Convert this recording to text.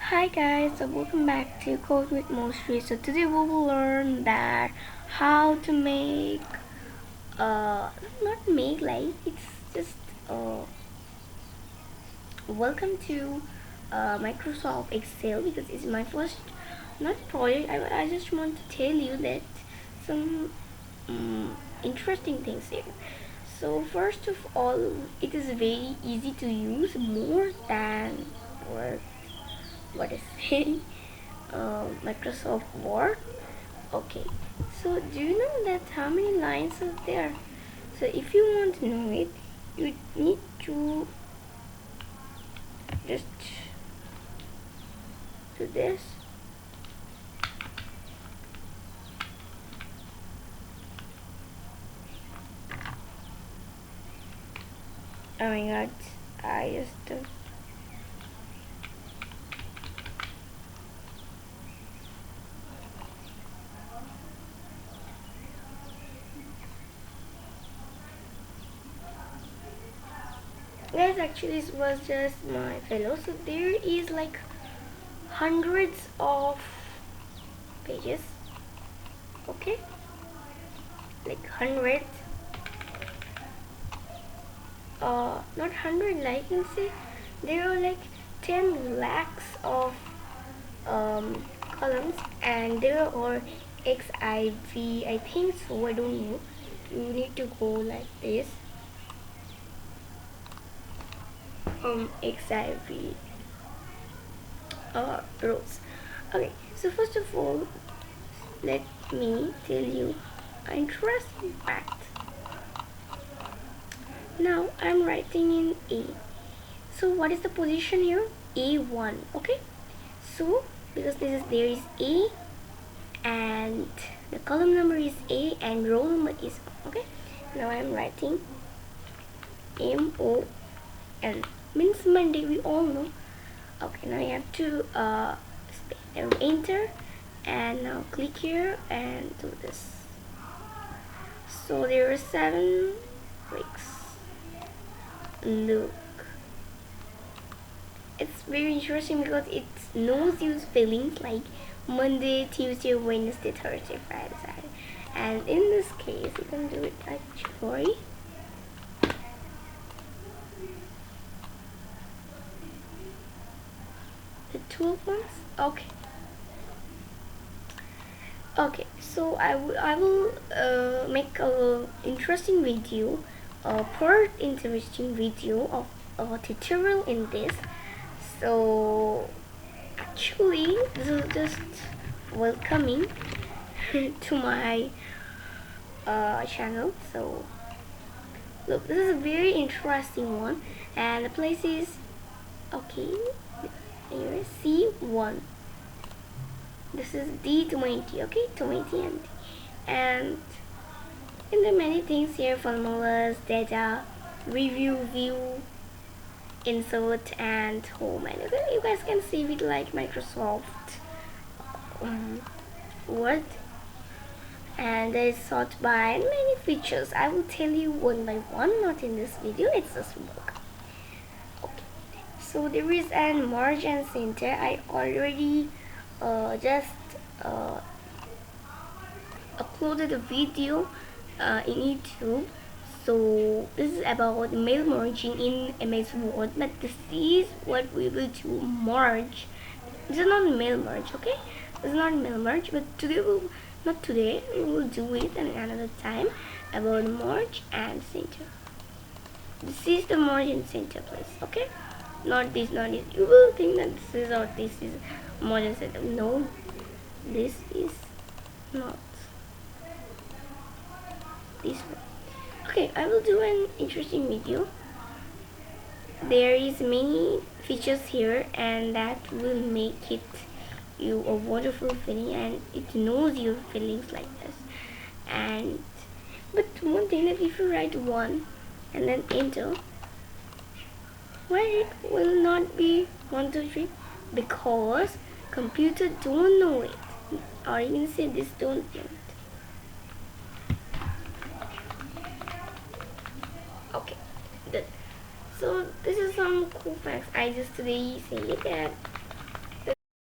Hi guys, so welcome back to Code with Mouree. So today we will learn that how to make not make like it's just welcome to Microsoft Excel because it's my first not project. I just want to tell you that some interesting things here. So first of all, it is very easy to use more than what what is it? Microsoft Word. Okay, so do you know that how many lines are there? So if you want to know it, you need to just do this. Oh my god, I just Guys, actually this was just my fellow. So there is like hundreds of pages. Okay, like hundreds. Not hundred. Like you can see, there are like 10 lakhs of columns, and there are XIV. I think so. I don't know. You need to go like this. XIV rows. Okay, so first of all, let me tell you an interesting fact. Now I'm writing in A. So what is the position here? A1. Okay. So because there is A and the column number is A and row number is 1. Okay. Now I'm writing MON means Monday. We all know. Okay. Now you have to enter and now click here and do this. So there are 7 weeks. Look, it's very interesting because it knows your feelings like Monday, Tuesday, Wednesday, Thursday, Friday, Saturday, and in this case you can do it actually the 12 months. Okay, so I will make a interesting video, part interesting video of a tutorial in this. So actually this is just welcoming to my channel. So look, this is a very interesting one, and the place is okay here, C1. This is D20. Okay, 20 and in the many things here, formulas, data, review, view, insert, and home. And you guys can see it like Microsoft Word, and there is sort by and many features. I will tell you one by one, not in this video. It's just work. Okay, so there is an margin center. I already just uploaded a video in YouTube. So this is about mail merging in MS Word, but this is what we will do, merge. This is not mail merge, okay? This is not mail merge, but today not today, we will do it at another time about merge and center. This is the merge and center place, okay? Not this. You will think that this is or this is merge and center. No, this is not this one. Okay, I will do an interesting video. There is many features here, and that will make it you a wonderful feeling, and it knows your feelings like this. And but one thing, that if you write 1 and then enter, why it will not be 1 2 3? Because computer don't know it, or you can say this don't know it. Okay, good. So this is some cool facts. I just today say that